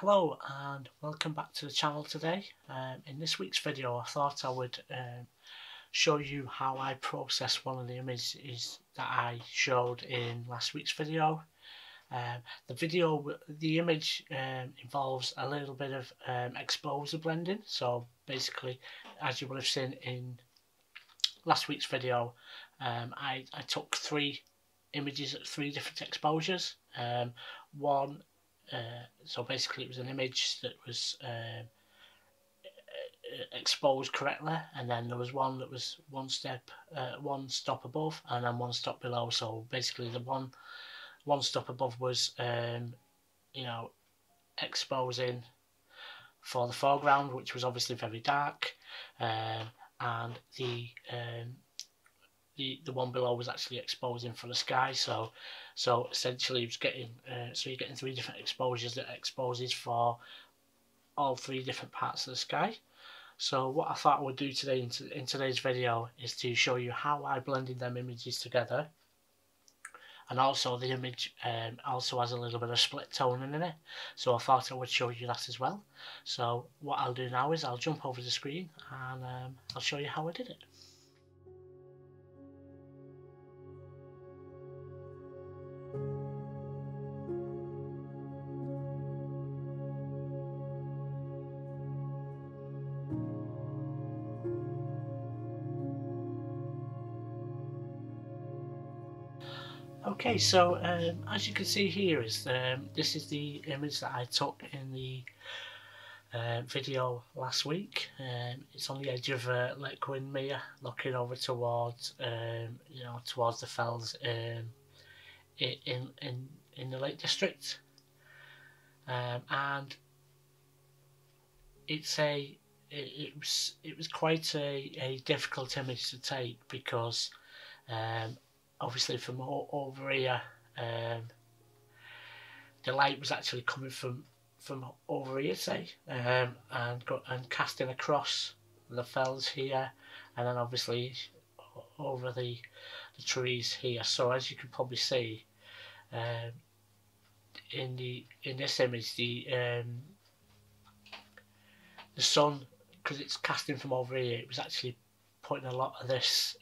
Hello and welcome back to the channel today. In this week's video I thought I would show you how I process one of the images that I showed in last week's video. The image involves a little bit of exposure blending. So basically, as you would have seen in last week's video, I took three images at three different exposures. So basically it was an image that was exposed correctly, and then there was one that was one stop above and then one stop below. So basically the one stop above was exposing for the foreground, which was obviously very dark, and the one below was actually exposing for the sky. So essentially it's getting so you're getting three different exposures that exposes for all three different parts of the sky. So what I thought I would do today in today's video is to show you how I blended them images together, and also the image also has a little bit of split tone in it, so I thought I would show you that as well. So what I'll do now is I'll jump over the screen and I'll show you how I did it. Okay, so as you can see here is this is the image that I took in the video last wech. It's on the edge of Lake Windermere, looking over towards towards the fells in the Lake District, and it was quite a difficult image to take because obviously from over here the light was actually coming from over here, say, and casting across the fells here, and then obviously over the trees here. So as you can probably see in this image, the sun, because it's casting from over here, it was actually putting a lot of these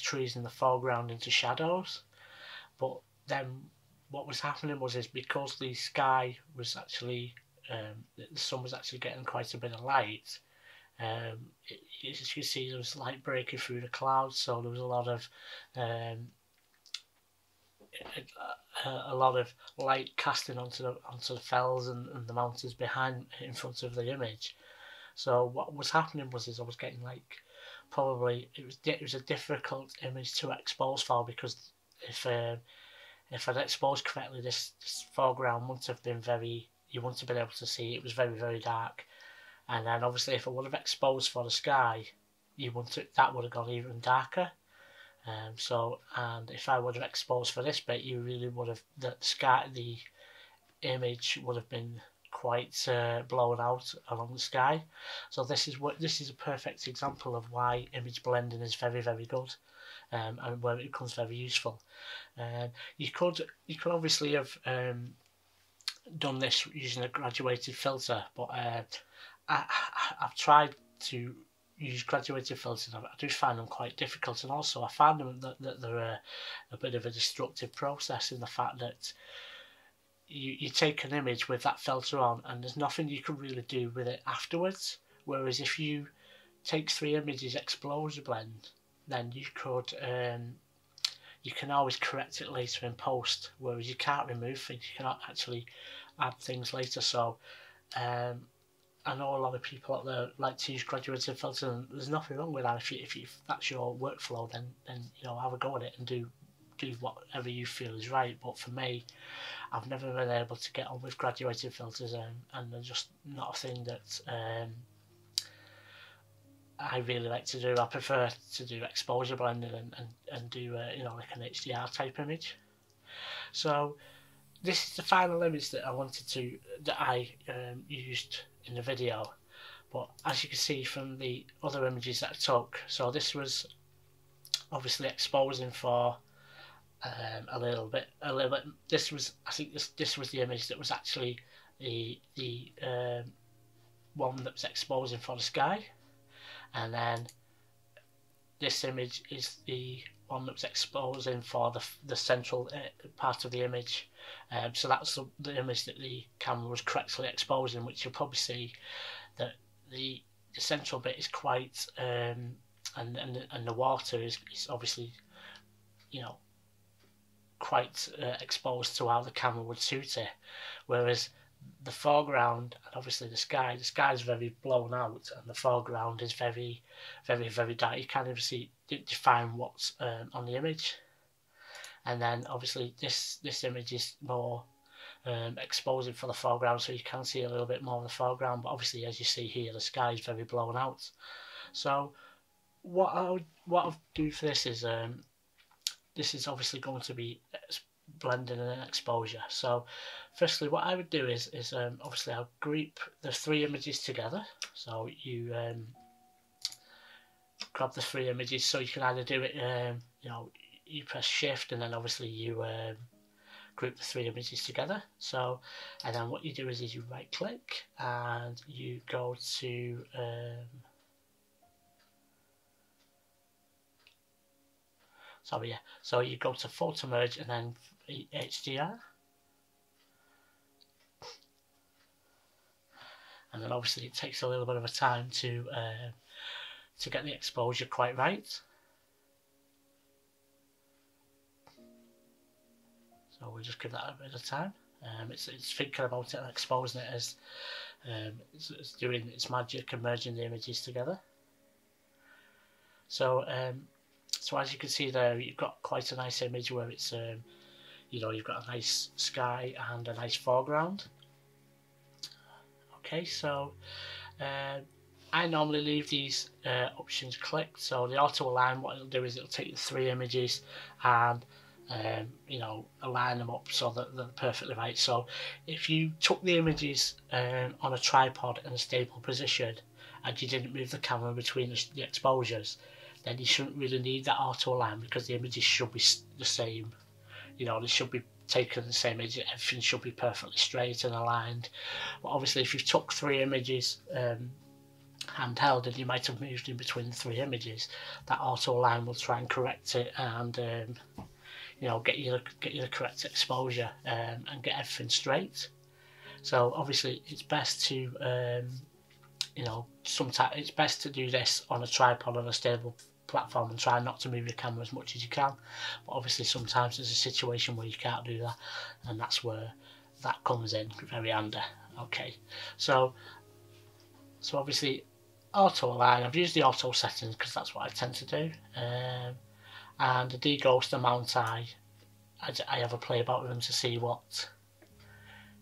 trees in the foreground into shadows. But then what was happening was because the sky was actually the sun was actually getting quite a bit of light. As you can see, there was light breaking through the clouds, so there was a lot of light casting onto the fells and the mountains in front of the image. So what was happening was I was getting probably it was a difficult image to expose for, because if I'd exposed correctly, this foreground wouldn't have been you wouldn't have been able to see. It was very, very dark. And then obviously if I would have exposed for the sky, that would have gone even darker. And if I would have exposed for this bit, you really would have, the image would have been quite blown out along the sky. So this is a perfect example of why image blending is very, very good, and where it becomes very useful. You could obviously have done this using a graduated filter, but I've tried to use graduated filters. I do find them quite difficult, and also I find them that they're a bit of a destructive process, in the fact that you take an image with that filter on and there's nothing you can really do with it afterwards. Whereas if you take three images exposure blend, then you can always correct it later in post, whereas you can't remove things, you cannot actually add things later. So I know a lot of people out there like to use graduated filters, and there's nothing wrong with that. If that's your workflow, then have a go at it and do whatever you feel is right. But for me, I've never been able to get on with graduated filters, and they're just not a thing that I really like to do. I prefer to do exposure blending and do like an HDR type image. So this is the final image that I used in the video. But as you can see from the other images that I took, so this was obviously exposing for a little bit. I think this was the image that was actually the one that's exposing for the sky, and then this image is the one that's exposing for the central part of the image. So that's the image that the camera was correctly exposing, which you'll probably see that the central bit is quite and the water is obviously, you know, quite exposed to how the camera would suit it, whereas the foreground and obviously the sky is very blown out, and the foreground is very dark. You can't even define what's on the image. And then obviously this image is more exposing for the foreground, so you can see a little bit more of the foreground, but obviously, as you see here, the sky is very blown out. So what I'll do for this is obviously going to be blending and exposure. So firstly, what I would do is obviously I'll group the three images together. So you grab the three images, so you can either do it you know, you press shift and then obviously you group the three images together. So, and then what you do is you right click and you go to so you go to photo merge and then HDR, and then obviously it takes a little bit of a time to get the exposure quite right. So we'll just give that a bit of time. It's thinking about it and exposing it as it's doing its magic and merging the images together. So so as you can see there, you've got quite a nice image where it's you know, you've got a nice sky and a nice foreground. Okay, so I normally leave these options clicked. So the auto align, what it'll do is it'll take the three images and you know, align them up so that they're perfectly right. So if you took the images on a tripod in a stable position and you didn't move the camera between the exposures, then you shouldn't really need that auto align, because the images should be the same. You know, they should be taken the same image, everything should be perfectly straight and aligned. But obviously if you've took three images handheld and you might have moved in between the three images, that auto align will try and correct it and you know, get you the correct exposure and get everything straight. So obviously it's best to you know, sometimes it's best to do this on a tripod on a stable platform and try not to move your camera as much as you can. But obviously sometimes there's a situation where you can't do that, and that's where that comes in very handy. Okay, so obviously auto align, I've used the auto settings because that's what I tend to do. And the deghost and mount I have a play about with them to see what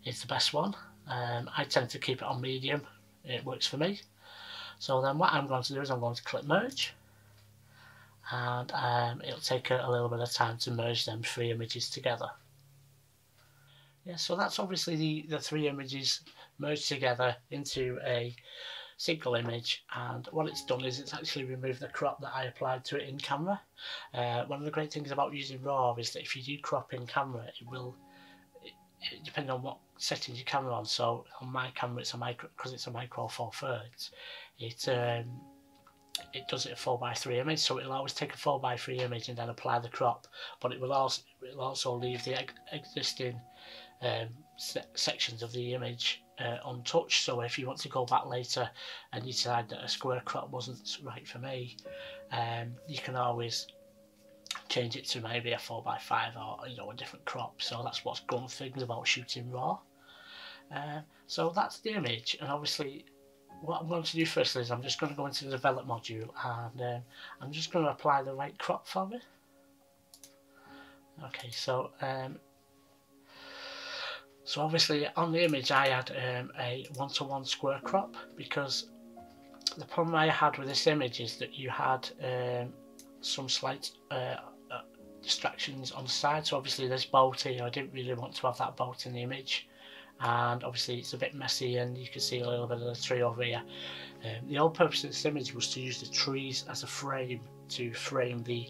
is the best one. I tend to keep it on medium, it works for me. So then what I'm going to do is I'm going to click merge, and it'll take a little bit of time to merge them three images together. Yeah, so that's obviously the three images merged together into a single image, and what it's done is it's actually removed the crop that I applied to it in camera. One of the great things about using RAW is that if you do crop in camera, it will, depending on what settings your camera on. So on my camera it's a micro, because it's a micro 4/3, it does it a 4:3 image, so it'll always take a 4:3 image and then apply the crop, but it will also leave the existing sections of the image untouched. So if you want to go back later and you decide that a square crop wasn't right for me, you can always change it to maybe a 4:5 or, you know, a different crop. So that's what's good things about shooting RAW. So that's the image, and obviously what I'm going to do first is I'm just going to go into the develop module, and I'm just going to apply the right crop for me. Okay, so so obviously on the image I had a 1:1 square crop, because the problem I had with this image is that you had some slight distractions on the side. So obviously this boat here, I didn't really want to have that boat in the image, and obviously it's a bit messy and you can see a little bit of the tree over here. The whole purpose of this image was to use the trees as a frame to frame the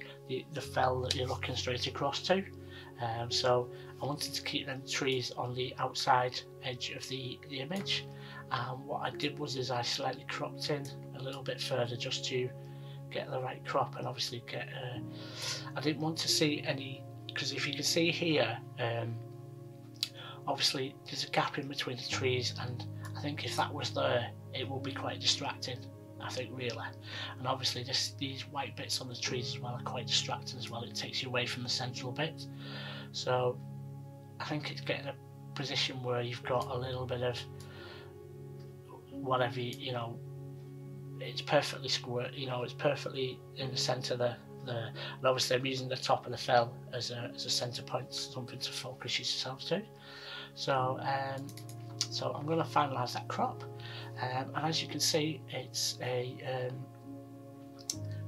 fell that you're looking straight across to. So I wanted to keep them trees on the outside edge of the image, and what I did was I slightly cropped in a little bit further just to get the right crop, and obviously get I didn't want to see any, because if you can see here, obviously there's a gap in between the trees, and I think if that was there it will be quite distracting, I think, really. And obviously these white bits on the trees as well are quite distracting as well. It takes you away from the central bit. So I think it's getting a position where you've got a little bit of whatever, you know, it's perfectly square, you know, it's perfectly in the centre there. And obviously I'm using the top of the fell as a centre point, something to focus yourself to. So so I'm going to finalise that crop, and as you can see, it's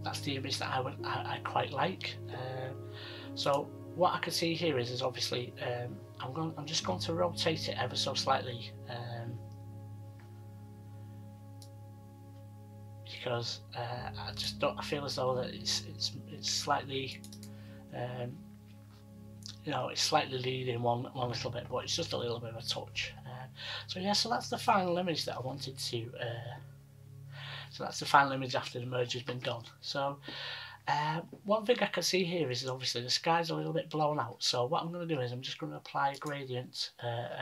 that's the image that I quite like. So what I can see here is obviously I'm just going to rotate it ever so slightly, because I feel as though that it's slightly you know, it's slightly leading one little bit, but it's just a little bit of a touch. So yeah, so that's the final image that I wanted to. So that's the final image after the merge has been done. So one thing I can see here is obviously the sky's a little bit blown out. So what I'm going to do is I'm just going to apply a gradient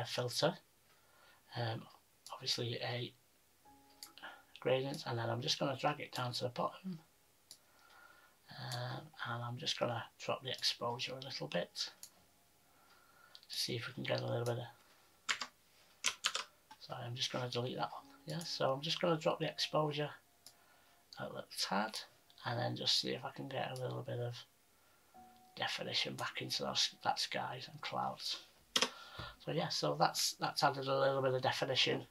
filter, obviously a gradient, and then I'm just going to drag it down to the bottom, and I'm just going to drop the exposure a little bit. See if we can get a little bit of. Sorry, I'm just going to delete that one. Yeah, so I'm just going to drop the exposure a little tad, and then just see if I can get a little bit of definition back into that skies and clouds. So yeah, so that's added a little bit of definition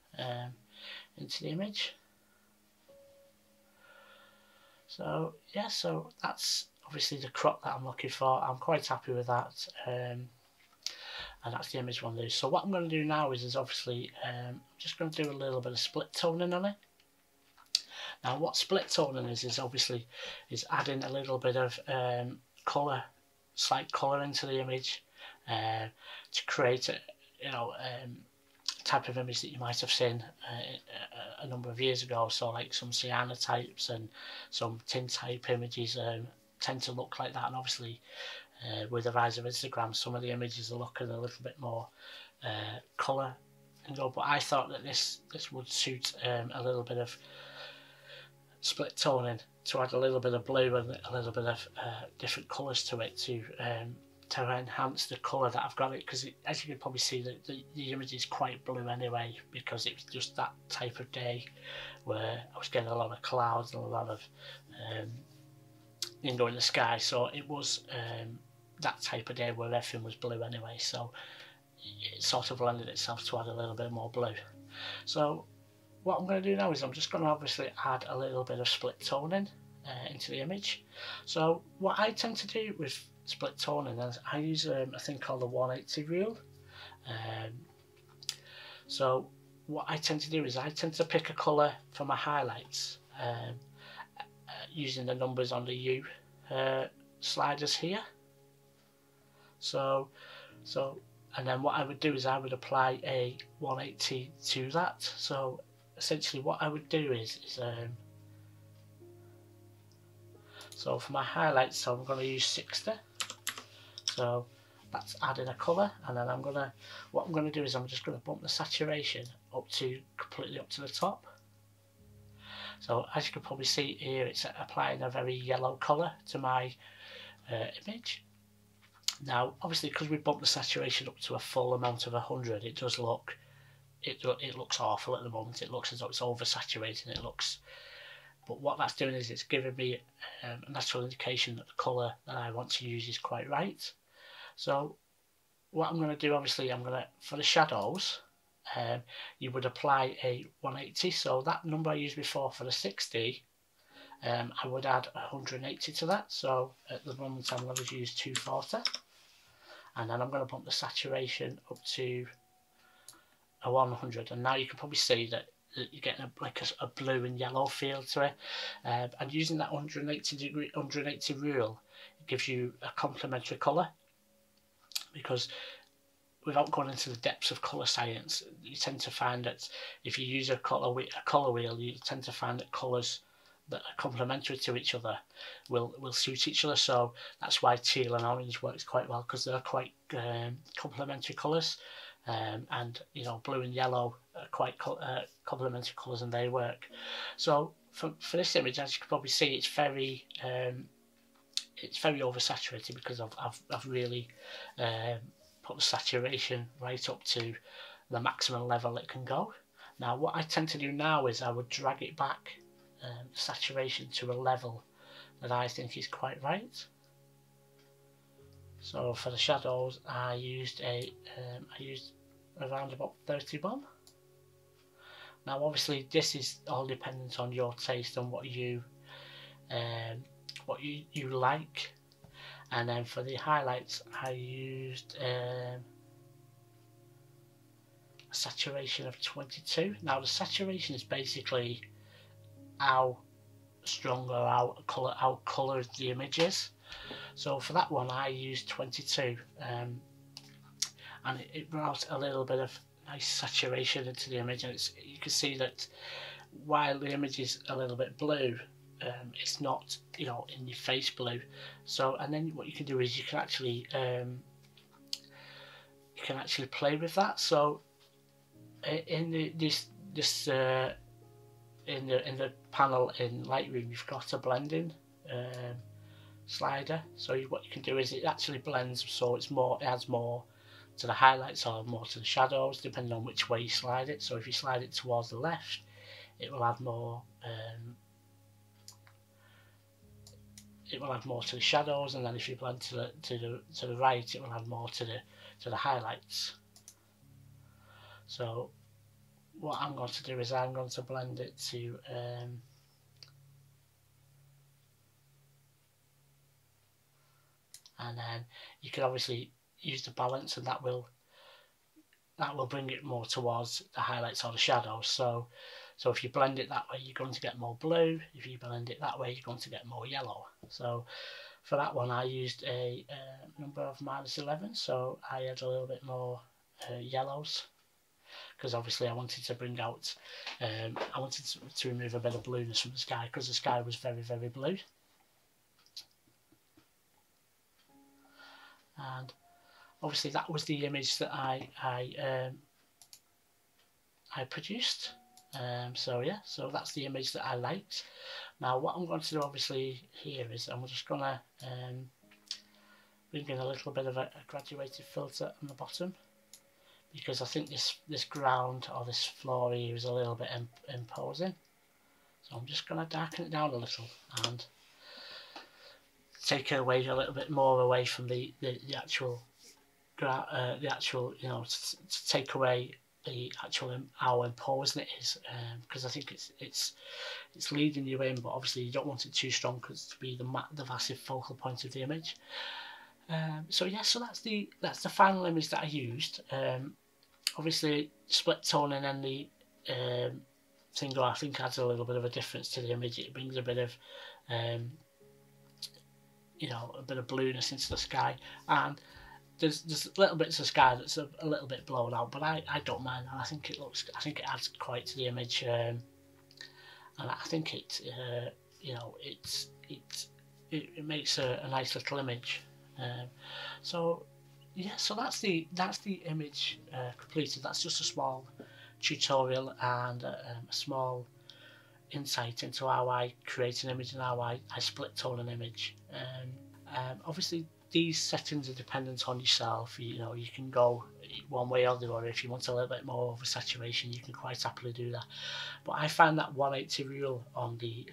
into the image. So yeah, so that's obviously the crop that I'm looking for. I'm quite happy with that. And that's the image one to do. So what I'm going to do now is obviously I'm just going to do a little bit of split toning on it. Now what split toning is obviously adding a little bit of colour, slight colour into the image to create a type of image that you might have seen a number of years ago. So like some cyanotypes and some tintype images tend to look like that, and obviously with the rise of Instagram, some of the images are looking a little bit more colour and go. But I thought that this would suit a little bit of split toning to add a little bit of blue and a little bit of different colours to it to enhance the colour that I've got it, because as you can probably see the image is quite blue anyway, because it was just that type of day where I was getting a lot of clouds and a lot of in the sky, so it was that type of day where everything was blue anyway, so it sort of lended itself to add a little bit more blue. So what I'm going to do now is I'm just going to obviously add a little bit of split toning into the image. So what I tend to do with split toning is I use a thing called the 180 rule. So what I tend to do is I tend to pick a colour for my highlights using the numbers on the U sliders here. So and then what I would do is I would apply a 180 to that. So essentially what I would do is so for my highlights, so I'm going to use 60. So that's adding a colour, and then what I'm going to do is I'm just going to bump the saturation completely up to the top. So as you can probably see here, it's applying a very yellow colour to my image. Now obviously because we bumped the saturation up to a full amount of 100, it does look, it looks awful at the moment. It looks as though it's oversaturating. But what that's doing is it's giving me a natural indication that the colour that I want to use is quite right. So what I'm going to do, obviously for the shadows, you would apply a 180. So that number I used before for the 60, I would add 180 to that. So at the moment I'm going to use 240, and then I'm going to bump the saturation up to a 100, and now you can probably see that you're getting a blue and yellow feel to it, and using that 180 rule, it gives you a complementary colour. because without going into the depths of colour science, you tend to find that if you use a colour wheel, you tend to find that colours that are complementary to each other will suit each other. So that's why teal and orange works quite well, because they're quite complementary colours, and you know, blue and yellow are quite complementary colours, and they work. So for this image, as you can probably see, it's very oversaturated, because I've really put the saturation right up to the maximum level it can go. Now what I tend to do now is I would drag it back, saturation, to a level that I think is quite right. So for the shadows, I used around about 31. Now obviously this is all dependent on your taste and what you like. And then for the highlights, I used a saturation of 22. Now the saturation is basically how strong or how coloured the image is. So for that one I used 22, and it brought a little bit of nice saturation into the image, and you can see that while the image is a little bit blue, it's not, you know, in your face blue. So, and then what you can do is you can actually play with that. So in the panel in Lightroom, you've got a blending slider. So what you can do is it actually blends, so it adds more to the highlights or more to the shadows, depending on which way you slide it. So if you slide it towards the left, it will add more. It will add more to the shadows, and then if you blend to the right, it will add more to the highlights. So what I'm going to do is I'm going to blend it to and then you can obviously use the balance, and that will bring it more towards the highlights or the shadows. So if you blend it that way, you're going to get more blue. If you blend it that way, you're going to get more yellow. So for that one, I used a number of -11, so I had a little bit more yellows, because obviously I wanted to bring out, I wanted to remove a bit of blueness from the sky, because the sky was very, very blue. And obviously that was the image that I produced. So yeah, so that's the image that I liked. Now what I'm going to do obviously here is I'm just going to bring in a little bit of a graduated filter on the bottom, because I think this ground or this floor here is a little bit imposing. So I'm just going to darken it down a little and take it away a little bit more away from the actual you know, to take away the actual how imposing it is, because I think it's leading you in, but obviously you don't want it too strong, because to be the massive focal point of the image. So yeah, so that's the final image that I used. Obviously split toning and the single, I think, adds a little bit of a difference to the image. It brings a bit of you know, a bit of blueness into the sky, and there's little bits of sky that's a little bit blown out, but I don't mind. I think it adds quite to the image, and I think it you know, it makes a nice little image. So yeah, so that's the image completed. That's just a small tutorial and a small insight into how I create an image and how I split tone an image. Obviously these settings are dependent on yourself. You know, you can go one way or the other. If you want a little bit more over saturation, you can quite happily do that. But I find that 180 rule on the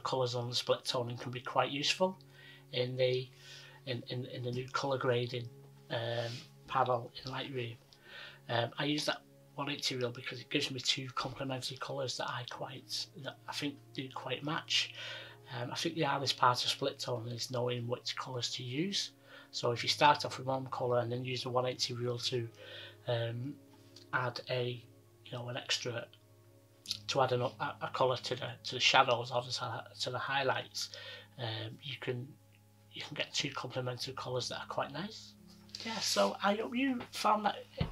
colours on the split toning can be quite useful in the new colour grading panel in Lightroom. I use that 180 rule because it gives me two complementary colours that I think do quite match. I think the hardest part of split toning is knowing which colours to use. So if you start off with one colour and then use the 180 rule to add an extra, to add a colour to the shadows or to the highlights, you can you can get 2 complementary colours that are quite nice. Yeah, so I hope you found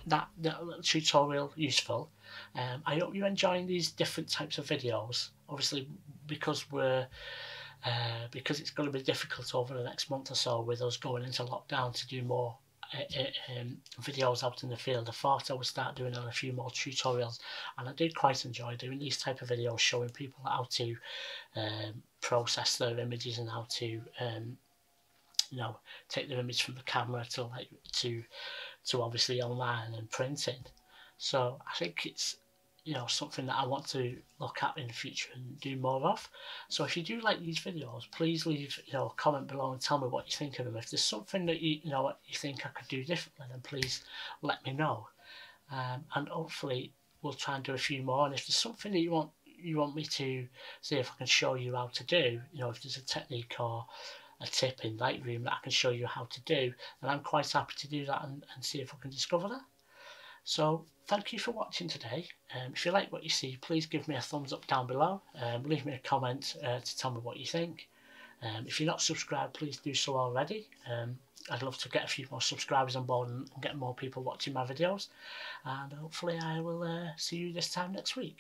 that little tutorial useful. I hope you're enjoying these different types of videos. Obviously, because it's going to be difficult over the next month or so with us going into lockdown to do more videos out in the field. I thought I would start doing a few more tutorials, and I did quite enjoy doing these type of videos, showing people how to process their images and how to take their image from the camera to obviously online and printing. So I think it's something that I want to look at in the future and do more of. So if you do like these videos, please leave a comment below and tell me what you think of them. If there's something that you think I could do differently, then please let me know. And hopefully we'll try and do a few more. And if there's something that you want me to see if I can show you how to do, if there's a technique or a tip in Lightroom that I can show you how to do, then I'm quite happy to do that and see if I can discover that. So thank you for watching today. If you like what you see, please give me a thumbs up down below. Leave me a comment to tell me what you think. If you're not subscribed, please do so already. I'd love to get a few more subscribers on board and get more people watching my videos. And hopefully I will see you this time next week.